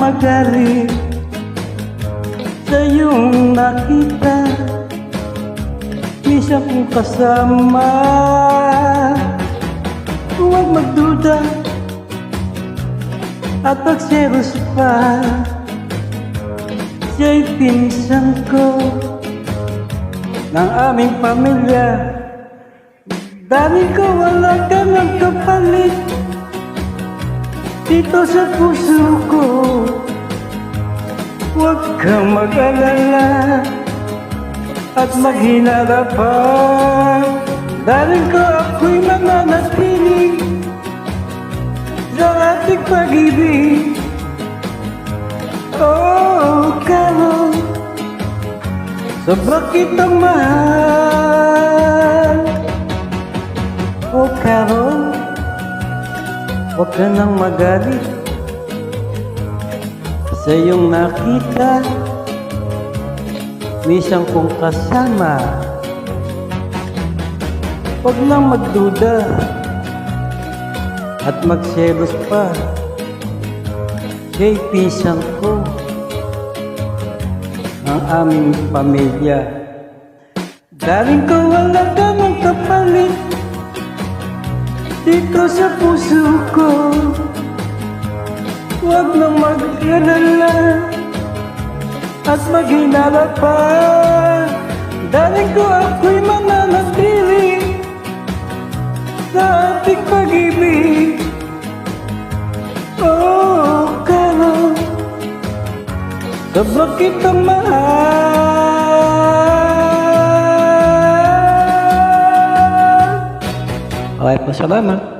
magalit sa iyong nakita. Minsan kong kasama, huwag magduda at magselos pa. Siya'y pinsan ko ng aming pamilya. Dami ko, wala ka ng kapalit dito sa puso ko. Huwag kang mag-alala at maghinala pa. Dahil ko ako'y mananatili sa ating pag-ibig. Oh, Carol, sobra kitang mahal. Oh, Carol, huwag ka nang magalit sa iyong nakita. Minsan kong kasama, huwag nang magduda at magselos pa. Siya'y pinsan ko ang aming pamilya. Daring ko, wala ka ng kapalit dito sa puso ko. Huwag nang mag-alala at maghinala pa. Dahil ko ako'y mananatili sa ating pag-ibig. Oh, Carol, sobra kitang mahal. Okay po, salamat.